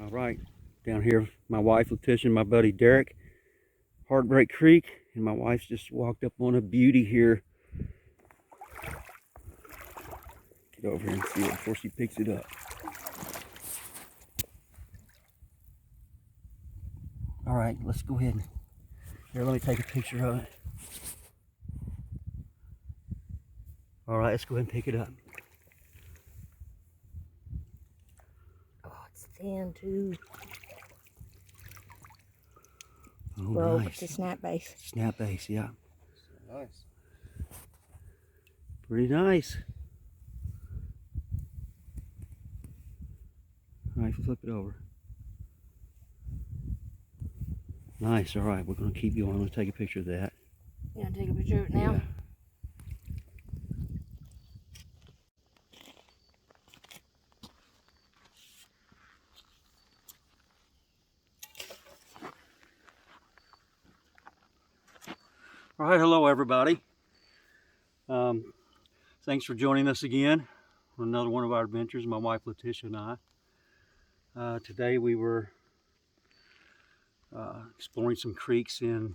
All right, down here, my wife Letitia and my buddy Derek, Heartbreak Creek, and my wife's just walked up on a beauty here. Get over here and see it before she picks it up. All right, let's go ahead and here. Let me take a picture of it. All right, let's go ahead and pick it up. Oh, it's thin too. Oh, well, nice. it's a snap base. Snap base, yeah. Nice. Pretty nice. All right, flip it over. Nice. All right, we're going to keep going. I'm going to take a picture of that. You want to take a picture of it now? Yeah. All right, hello everybody. Thanks for joining us again on another one of our adventures, my wife Letitia and I. Today we were exploring some creeks in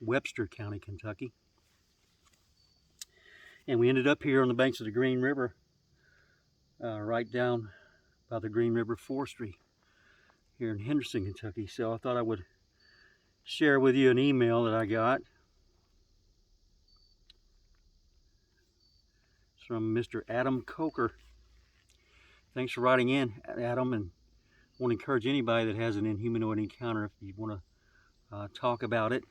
Webster County, Kentucky. And we ended up here on the banks of the Green River, right down by the Green River Forestry here in Henderson, Kentucky. So I thought I would share with you an email that I got from Mr. Adam Coker. Thanks for writing in, Adam, and I want to encourage anybody that has an inhumanoid encounter, if you want to talk about it,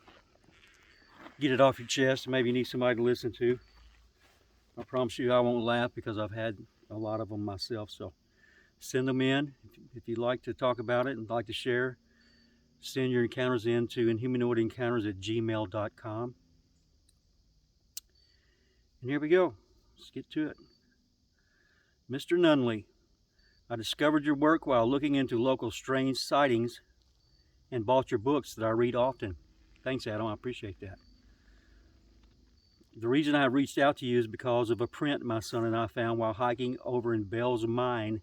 get it off your chest, and maybe you need somebody to listen to. I promise you I won't laugh because I've had a lot of them myself. So send them in. If you'd like to talk about it and like to share, send your encounters in to inhumanoidencounters@gmail.com. And here we go. Let's get to it. Mr. Nunnelly, I discovered your work while looking into local strange sightings and bought your books that I read often. Thanks, Adam. I appreciate that. The reason I reached out to you is because of a print my son and I found while hiking over in Bell's Mine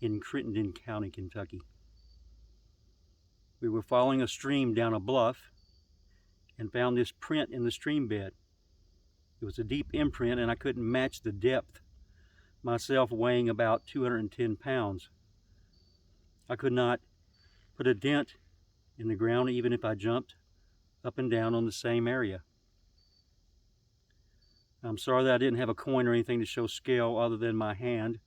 in Crittenden County, Kentucky. We were following a stream down a bluff and found this print in the stream bed. It was a deep imprint and I couldn't match the depth, myself weighing about 210 pounds. I could not put a dent in the ground even if I jumped up and down on the same area. I'm sorry that I didn't have a coin or anything to show scale other than my hand.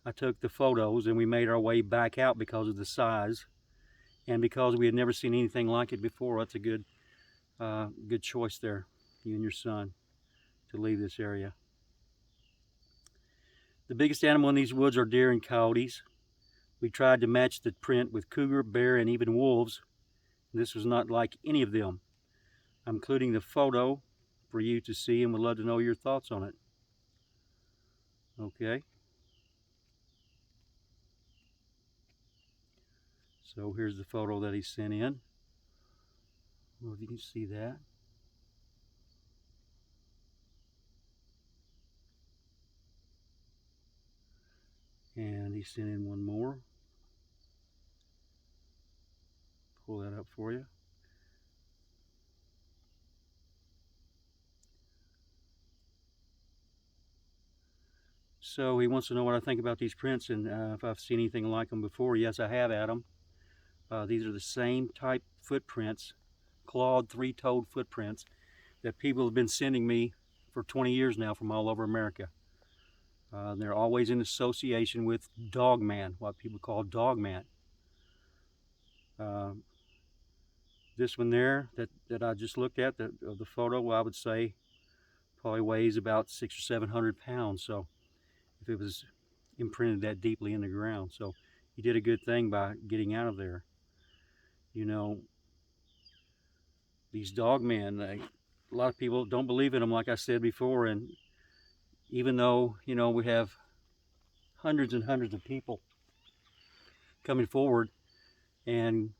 I took the photos and we made our way back out because of the size and because we had never seen anything like it before. That's a good choice there, you and your son, to leave this area. The biggest animal in these woods are deer and coyotes. We tried to match the print with cougar, bear, and even wolves. This was not like any of them. I'm including the photo for you to see and would love to know your thoughts on it. Okay. So here's the photo that he sent in. Well, if you can see that. And he sent in one more. Pull that up for you. So he wants to know what I think about these prints and if I've seen anything like them before. Yes, I have, Adam. These are the same type footprints, clawed, three-toed footprints that people have been sending me for 20 years now from all over America. They're always in association with Dogman, what people call Dogman. This one there that I just looked at, the photo, I would say probably weighs about 600 or 700 pounds. So if it was imprinted that deeply in the ground. So you did a good thing by getting out of there. You know, these Dogmen, a lot of people don't believe in them, like I said before, and even though, you know, we have hundreds and hundreds of people coming forward and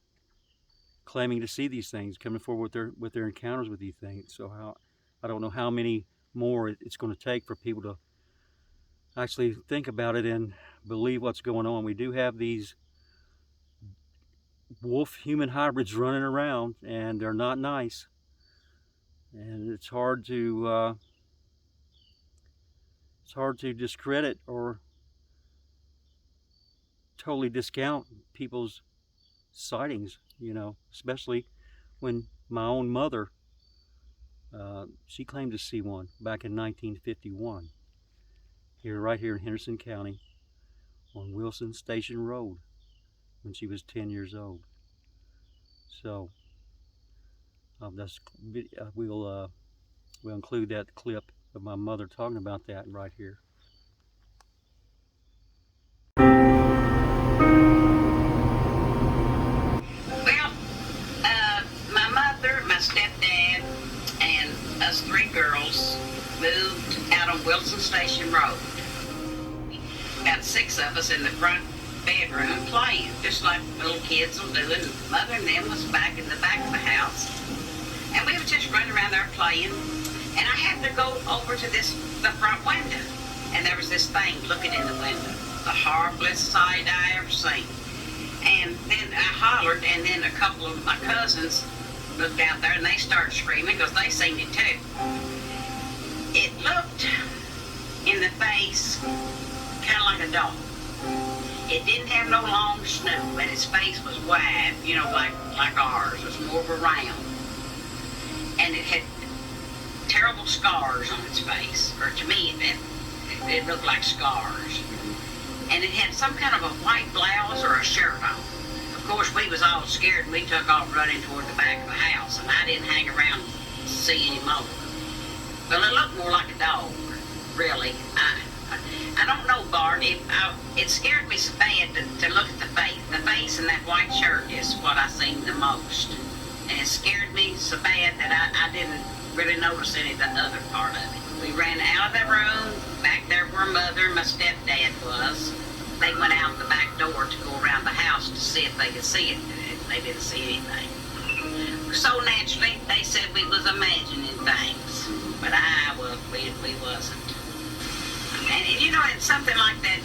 claiming to see these things, coming forward with their encounters with these things. So I don't know how many more it's going to take for people to actually think about it and believe what's going on. We do have these wolf-human hybrids running around, and they're not nice. And it's hard to discredit or totally discount people's sightings, you know, especially when my own mother, she claimed to see one back in 1951, right here in Henderson County on Wilson Station Road when she was 10 years old. So we'll include that clip of my mother talking about that right here. Well, my mother, my stepdad, and us three girls moved out on Wilson Station Road. About 6 of us in the front bedroom playing, just like little kids will do, and Mother and them was back in the back of the house. And we would just run around there playing, and I had to go over to the front window, and there was this thing looking in the window, the horriblest sight I ever seen. And then I hollered, and then a couple of my cousins looked out there, and they started screaming because they seen it too. It looked in the face kind of like a dog. It didn't have no long snout, and its face was wide, you know, like ours. It was more of a round. And it had terrible scars on its face, or to me it looked like scars. And it had some kind of a white blouse or a shirt on. Of course, we was all scared, and we took off running toward the back of the house, and I didn't hang around to see any more. Well, it looked more like a dog, really. I don't know, Bart. It scared me so bad to look at the face. The face and that white shirt is what I seen the most. And it scared me so bad that I didn't really notice any of the other part of it. We ran out of the room, back there where Mother and my stepdad was. They went out the back door to go around the house to see if they could see it. They didn't see anything. So naturally, they said we was imagining things. But we wasn't. And you know, it's something like that,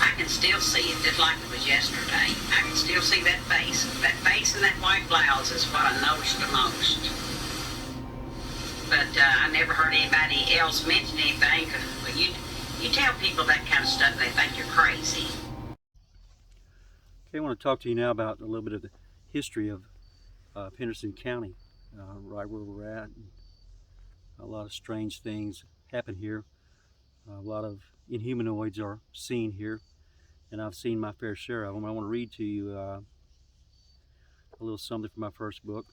I can still see it just like it was yesterday. I can still see that face. That face and that white blouse is what I noticed the most. But I never heard anybody else mention anything. But you tell people that kind of stuff, they think you're crazy. Okay, I want to talk to you now about a little bit of the history of Henderson County, right where we're at. A lot of strange things happen here. A lot of inhumanoids are seen here, and I've seen my fair share of them. I want to read to you a little something from my first book,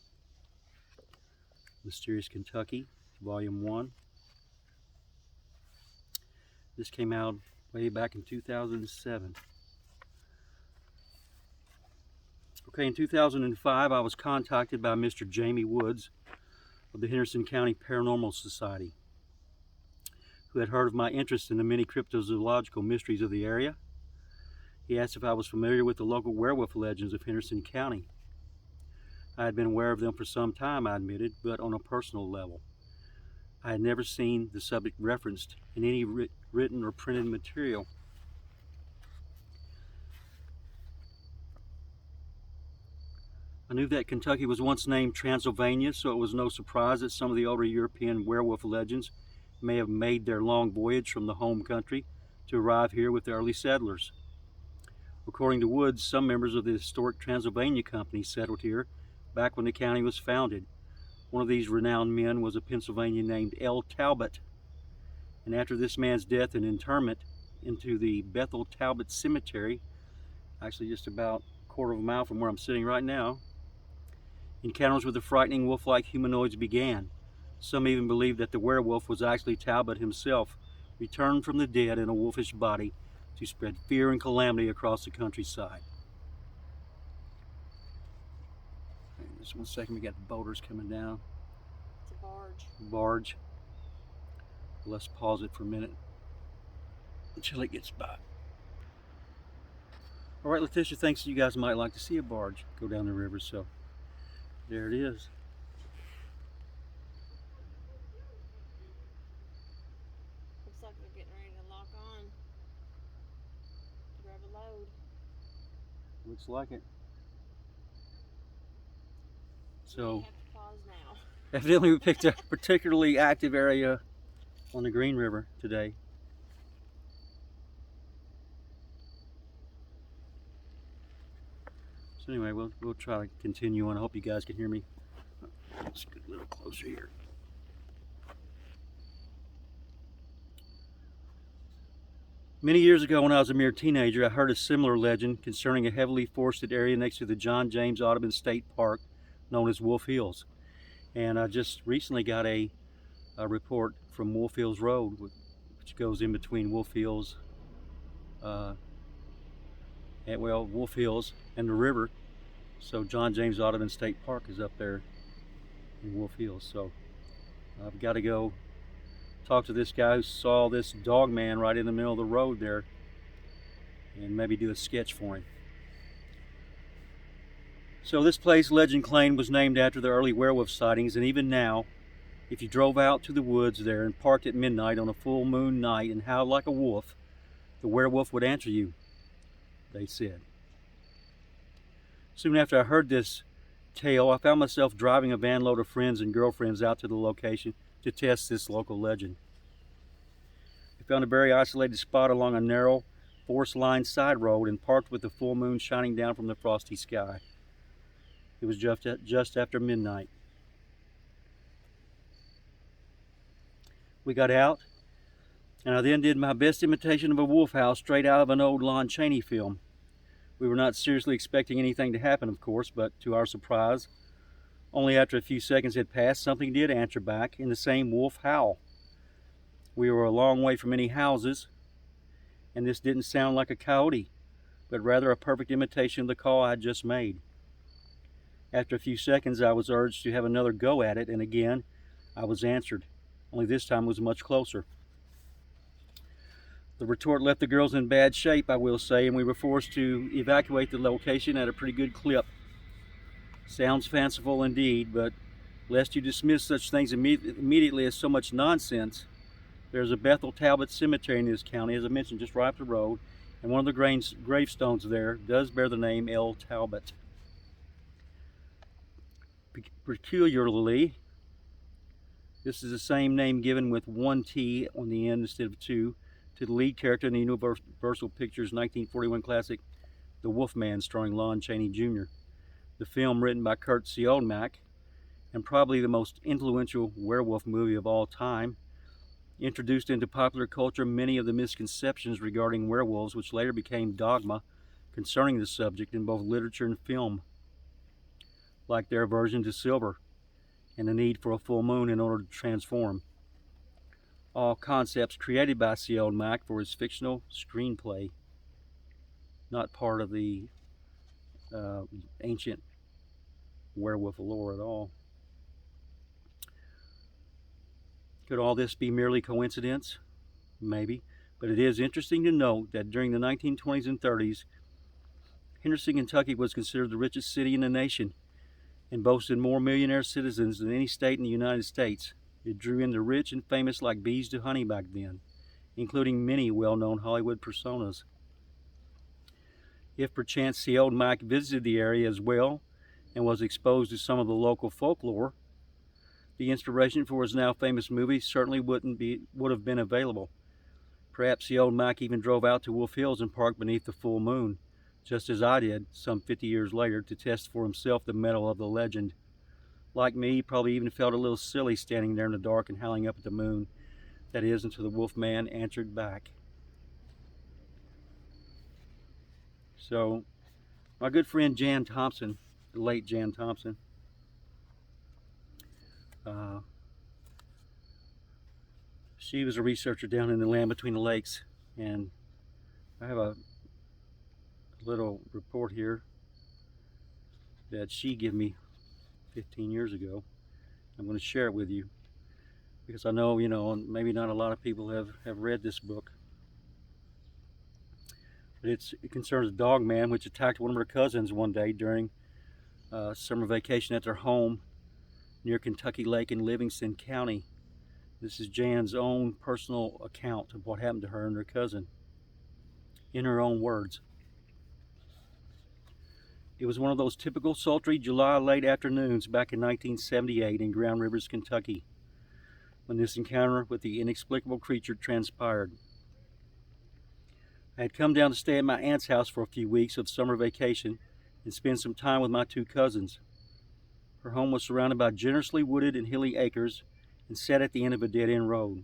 Mysterious Kentucky, Volume 1. This came out way back in 2007. Okay, in 2005, I was contacted by Mr. Jamie Woods of the Henderson County Paranormal Society, who had heard of my interest in the many cryptozoological mysteries of the area. He asked if I was familiar with the local werewolf legends of Henderson County. I had been aware of them for some time, I admitted, but on a personal level. I had never seen the subject referenced in any written or printed material. I knew that Kentucky was once named Transylvania, so it was no surprise that some of the older European werewolf legends may have made their long voyage from the home country to arrive here with the early settlers. According to Woods, some members of the historic Transylvania Company settled here back when the county was founded. One of these renowned men was a Pennsylvanian named L. Talbot. And after this man's death and interment into the Bethel Talbot Cemetery, actually just about a quarter of a mile from where I'm sitting right now, encounters with the frightening wolf-like humanoids began. Some even believed that the werewolf was actually Talbot himself, returned from the dead in a wolfish body to spread fear and calamity across the countryside. Okay, just 1 second, we got the boulders coming down. It's a barge. Barge. Let's pause it for a minute until it gets by. All right, Letitia thinks you guys might like to see a barge go down the river, so there it is. Looks like they're getting ready to lock on. Grab a load. Looks like it. So We have to pause now. evidently we picked a particularly active area on the Green River today. So anyway, we'll try to continue on. I hope you guys can hear me. Let's get a little closer here. Many years ago, when I was a mere teenager, I heard a similar legend concerning a heavily forested area next to the John James Audubon State Park known as Wolf Hills. And I just recently got a report from Wolf Hills Road, which goes in between Wolf Hills, Wolf Hills and the river. So John James Audubon State Park is up there in Wolf Hills. So I've got to go talk to this guy who saw this Dogman right in the middle of the road there and maybe do a sketch for him. So this place, legend claimed, was named after the early werewolf sightings, and even now, if you drove out to the woods there and parked at midnight on a full moon night and howled like a wolf, the werewolf would answer you, they said. Soon after I heard this tale, I found myself driving a van load of friends and girlfriends out to the location to test this local legend. We found a very isolated spot along a narrow, forest-lined side road and parked with the full moon shining down from the frosty sky. It was just after midnight. We got out, and I then did my best imitation of a wolf howl straight out of an old Lon Chaney film. We were not seriously expecting anything to happen, of course, but to our surprise, only after a few seconds had passed, something did answer back in the same wolf howl. We were a long way from any houses, and this didn't sound like a coyote, but rather a perfect imitation of the call I had just made. After a few seconds, I was urged to have another go at it, and again, I was answered, only this time it was much closer. The retort left the girls in bad shape, I will say, and we were forced to evacuate the location at a pretty good clip. Sounds fanciful indeed, but lest you dismiss such things immediately as so much nonsense, there's a Bethel Talbot Cemetery in this county, as I mentioned, just right up the road, and one of the gravestones there does bear the name L. Talbot. Peculiarly, this is the same name given with one T on the end instead of two to the lead character in the Universal Pictures 1941 classic The Wolfman, starring Lon Chaney Jr. The film, written by Kurt Siodmak, and probably the most influential werewolf movie of all time, introduced into popular culture many of the misconceptions regarding werewolves which later became dogma concerning the subject in both literature and film, like their aversion to silver and the need for a full moon in order to transform. All concepts created by Siodmak for his fictional screenplay, not part of the ancient werewolf lore at all. Could all this be merely coincidence? Maybe, but it is interesting to note that during the 1920s and 30s, Henderson, Kentucky was considered the richest city in the nation and boasted more millionaire citizens than any state in the United States. It drew in the rich and famous like bees to honey back then, including many well-known Hollywood personas. If perchance Siodmak visited the area as well and was exposed to some of the local folklore, the inspiration for his now famous movie certainly would have been available. Perhaps Siodmak even drove out to Wolf Hills and parked beneath the full moon, just as I did some 50 years later, to test for himself the mettle of the legend. Like me, he probably even felt a little silly standing there in the dark and howling up at the moon. That is, until the Wolfman answered back. So, my good friend Jan Thompson, the late Jan Thompson, she was a researcher down in the land between the lakes, and I have a little report here that she gave me 15 years ago. I'm going to share it with you because I know, maybe not a lot of people have read this book. But it concerns a Dogman which attacked one of her cousins one day during summer vacation at their home near Kentucky Lake in Livingston County. This is Jan's own personal account of what happened to her and her cousin, in her own words. It was one of those typical sultry July late afternoons back in 1978 in Grand Rivers, Kentucky, when this encounter with the inexplicable creature transpired. I had come down to stay at my aunt's house for a few weeks of summer vacation and spend some time with my two cousins. Her home was surrounded by generously wooded and hilly acres and sat at the end of a dead-end road.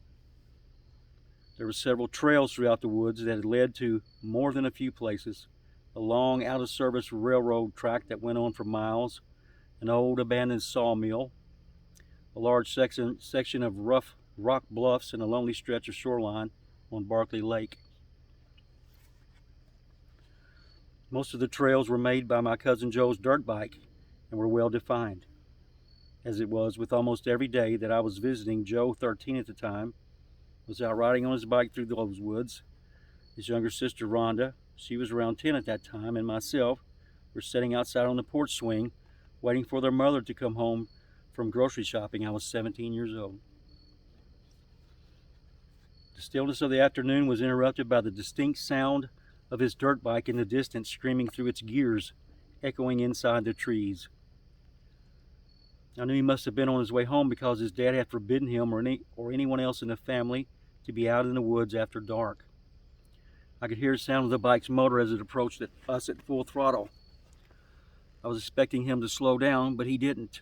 There were several trails throughout the woods that had led to more than a few places. A long, out-of-service railroad track that went on for miles, an old abandoned sawmill, a large section of rough rock bluffs, and a lonely stretch of shoreline on Barkley Lake. Most of the trails were made by my cousin Joe's dirt bike and were well defined, as it was with almost every day that I was visiting. Joe, 13 at the time, was out riding on his bike through those woods. His younger sister Rhonda, she was around 10 at that time, and myself were sitting outside on the porch swing waiting for their mother to come home from grocery shopping. I was 17 years old. The stillness of the afternoon was interrupted by the distinct sound of his dirt bike in the distance, screaming through its gears, echoing inside the trees. I knew he must have been on his way home because his dad had forbidden him or anyone else in the family to be out in the woods after dark. I could hear the sound of the bike's motor as it approached us at full throttle. I was expecting him to slow down, but he didn't.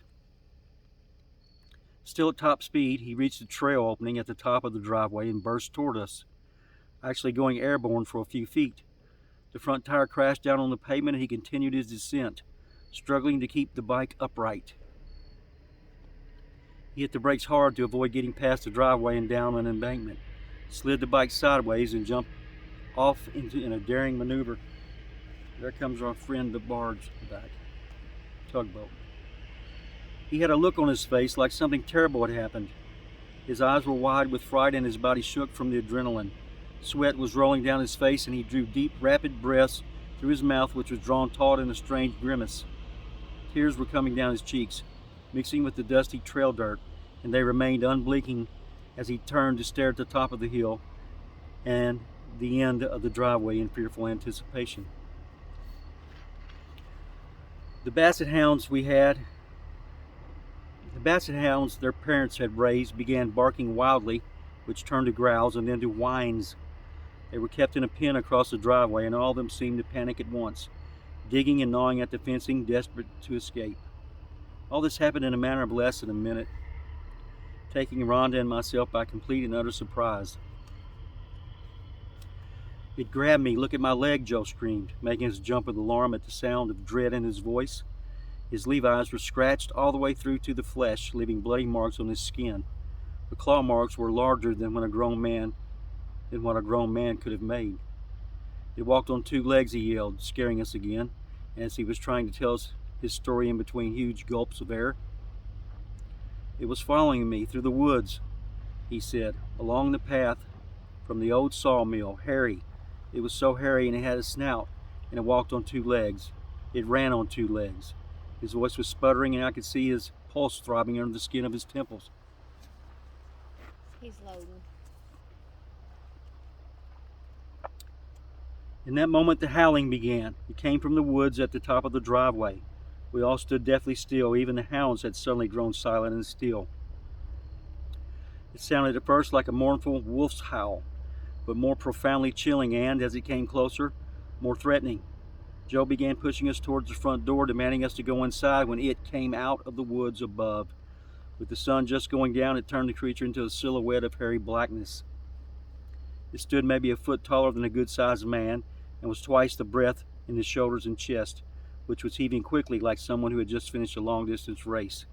Still at top speed, he reached the trail opening at the top of the driveway and burst toward us, actually going airborne for a few feet. The front tire crashed down on the pavement and he continued his descent, struggling to keep the bike upright. He hit the brakes hard to avoid getting past the driveway and down an embankment, slid the bike sideways, and jumped off in a daring maneuver. There comes our friend the barge back, tugboat. He had a look on his face like something terrible had happened. His eyes were wide with fright and his body shook from the adrenaline. Sweat was rolling down his face and he drew deep, rapid breaths through his mouth, which was drawn taut in a strange grimace. Tears were coming down his cheeks, mixing with the dusty trail dirt, and they remained unblinking as he turned to stare at the top of the hill and the end of the driveway in fearful anticipation. The basset hounds their parents had raised began barking wildly, which turned to growls and then to whines. They were kept in a pen across the driveway, and all of them seemed to panic at once, digging and gnawing at the fencing, desperate to escape. All this happened in a matter of less than a minute, taking Rhonda and myself by complete and utter surprise. "It grabbed me. Look at my leg," Joe screamed, making us jump with alarm at the sound of dread in his voice. His Levi's were scratched all the way through to the flesh, leaving bloody marks on his skin. The claw marks were larger than what a grown man could have made. "It walked on two legs," he yelled, scaring us again, as he was trying to tell us his story in between huge gulps of air. "It was following me through the woods," he said, "along the path from the old sawmill. Hairy. It was so hairy, and it had a snout, and it walked on two legs. It ran on two legs." His voice was sputtering, and I could see his pulse throbbing under the skin of his temples. He's loading. In that moment, the howling began. It came from the woods at the top of the driveway. We all stood deathly still. Even the hounds had suddenly grown silent and still. It sounded at first like a mournful wolf's howl, but more profoundly chilling and, as it came closer, more threatening. Joe began pushing us towards the front door, demanding us to go inside when it came out of the woods above. With the sun just going down, it turned the creature into a silhouette of hairy blackness. It stood maybe a foot taller than a good-sized man and was twice the breadth in his shoulders and chest, which was heaving quickly like someone who had just finished a long-distance race.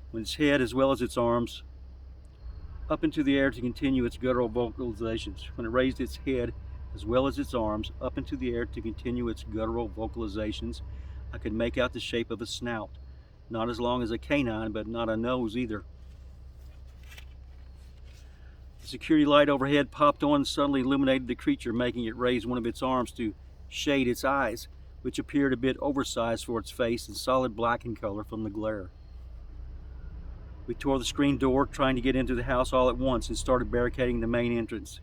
When its head, as well as its arms, up into the air to continue its guttural vocalizations. When it raised its head, as well as its arms, up into the air to continue its guttural vocalizations, I could make out the shape of a snout, not as long as a canine, but not a nose either. The security light overhead popped on and suddenly illuminated the creature, making it raise one of its arms to shade its eyes, which appeared a bit oversized for its face and solid black in color from the glare. We tore the screen door, trying to get into the house all at once, and started barricading the main entrance.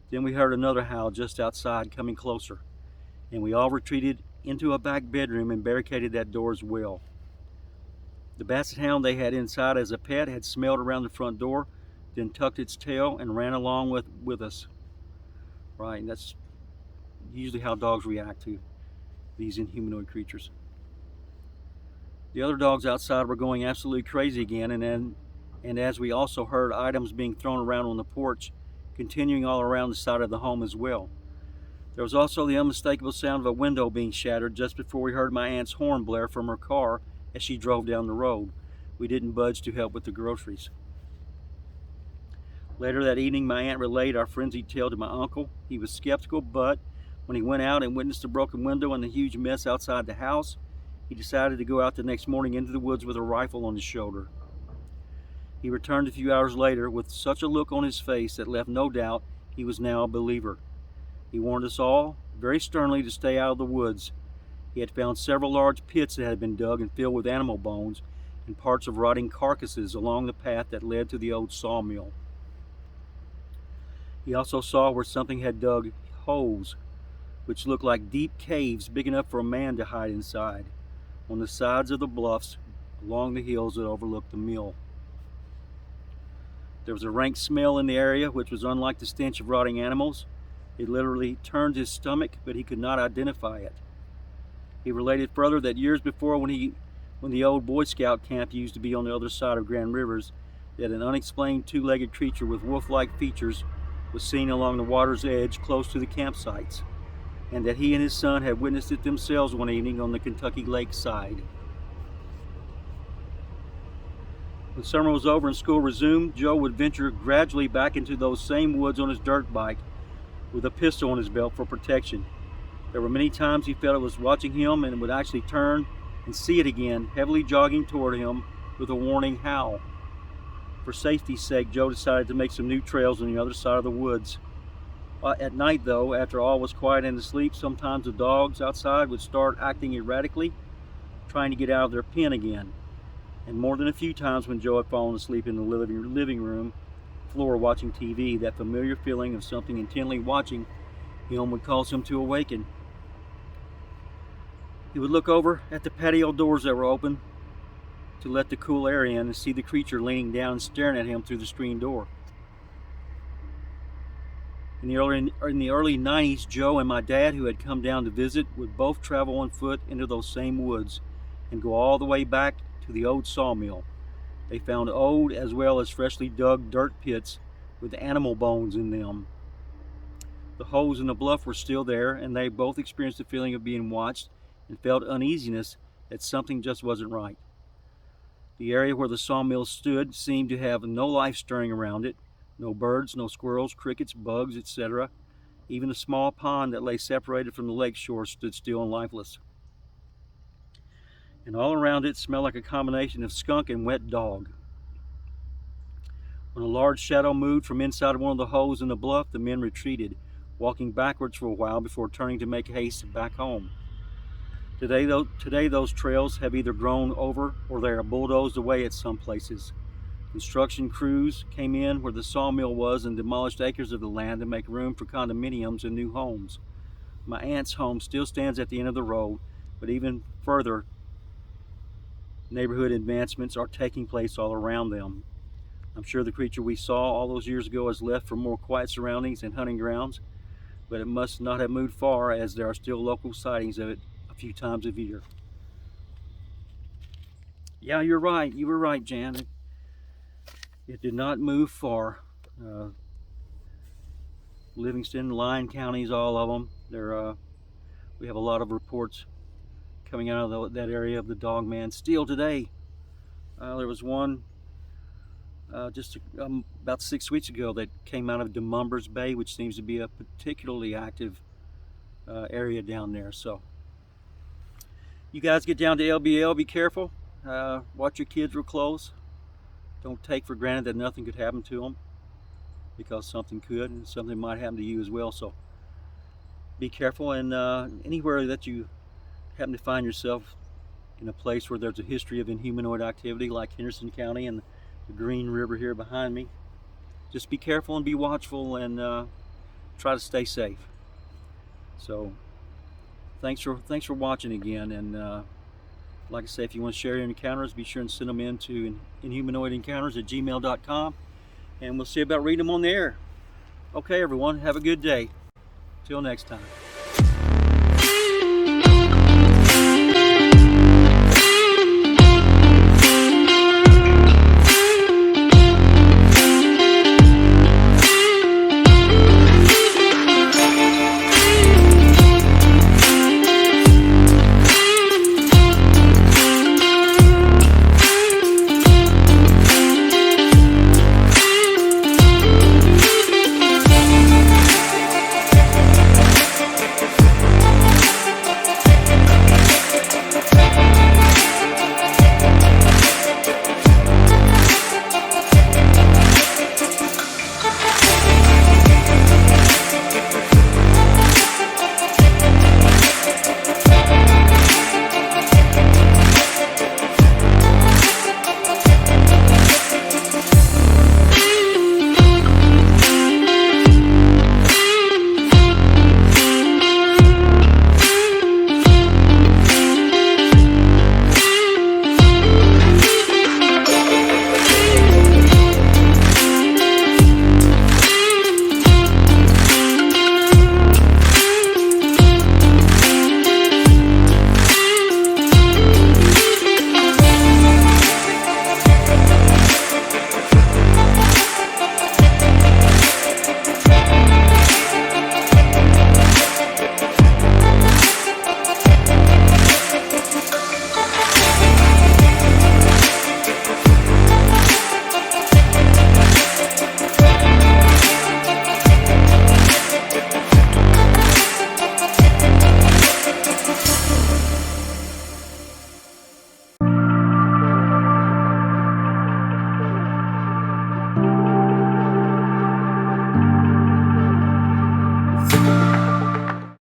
Then we heard another howl just outside, coming closer, and we all retreated into a back bedroom and barricaded that door as well. The basset hound they had inside as a pet had smelled around the front door, then tucked its tail and ran along with us. Right, and that's usually how dogs react to these inhumanoid creatures. The other dogs outside were going absolutely crazy again, and as we also heard items being thrown around on the porch, continuing all around the side of the home as well. There was also the unmistakable sound of a window being shattered just before we heard my aunt's horn blare from her car as she drove down the road. We didn't budge to help with the groceries. Later that evening, my aunt relayed our frenzied tale to my uncle. He was skeptical, but when he went out and witnessed the broken window and the huge mess outside the house, he decided to go out the next morning into the woods with a rifle on his shoulder. He returned a few hours later with such a look on his face that left no doubt he was now a believer. He warned us all very sternly to stay out of the woods. He had found several large pits that had been dug and filled with animal bones and parts of rotting carcasses along the path that led to the old sawmill. He also saw where something had dug holes, which looked like deep caves big enough for a man to hide inside, on the sides of the bluffs along the hills that overlooked the mill. There was a rank smell in the area which was unlike the stench of rotting animals. It literally turned his stomach, but he could not identify it. He related further that years before, when the old Boy Scout camp used to be on the other side of Grand Rivers, that an unexplained two-legged creature with wolf-like features was seen along the water's edge close to the campsites, and that he and his son had witnessed it themselves one evening on the Kentucky Lake side. When summer was over and school resumed, Joe would venture gradually back into those same woods on his dirt bike with a pistol on his belt for protection. There were many times he felt it was watching him and would actually turn and see it again, heavily jogging toward him with a warning howl. For safety's sake, Joe decided to make some new trails on the other side of the woods. At night, though, after all was quiet and asleep, sometimes the dogs outside would start acting erratically, trying to get out of their pen again. And more than a few times when Joe had fallen asleep in the living room floor watching TV, that familiar feeling of something intently watching him would cause him to awaken. He would look over at the patio doors that were open to let the cool air in and see the creature leaning down and staring at him through the screen door. In the early 90s, Joe and my dad, who had come down to visit, would both travel on foot into those same woods and go all the way back to the old sawmill. They found old as well as freshly dug dirt pits with animal bones in them. The holes in the bluff were still there, and they both experienced the feeling of being watched and felt uneasiness that something just wasn't right. The area where the sawmill stood seemed to have no life stirring around it. No birds, no squirrels, crickets, bugs, etc. Even the small pond that lay separated from the lake shore stood still and lifeless. And all around it smelled like a combination of skunk and wet dog. When a large shadow moved from inside one of the holes in the bluff, the men retreated, walking backwards for a while before turning to make haste back home. Today those trails have either grown over or they are bulldozed away at some places. Construction crews came in where the sawmill was and demolished acres of the land to make room for condominiums and new homes. My aunt's home still stands at the end of the road, but even further, neighborhood advancements are taking place all around them. I'm sure the creature we saw all those years ago has left for more quiet surroundings and hunting grounds, but it must not have moved far, as there are still local sightings of it a few times a year. Yeah, you're right. You were right, Jan. It did not move far. Livingston, Lyon counties, all of them. We have a lot of reports coming out of that area of the Dogman still today. There was one just about 6 weeks ago that came out of DeMumbers Bay, which seems to be a particularly active area down there. So you guys get down to LBL, be careful. Watch your kids real close. Don't take for granted that nothing could happen to them, because something could, and something might happen to you as well. So be careful, and anywhere that you happen to find yourself in a place where there's a history of inhumanoid activity, like Henderson County and the Green River here behind me, just be careful and be watchful, and try to stay safe. So thanks for watching again. And like I say, if you want to share your encounters, be sure and send them in to inhumanoidencounters@gmail.com, and we'll see about reading them on the air. Okay, everyone, have a good day. Till next time.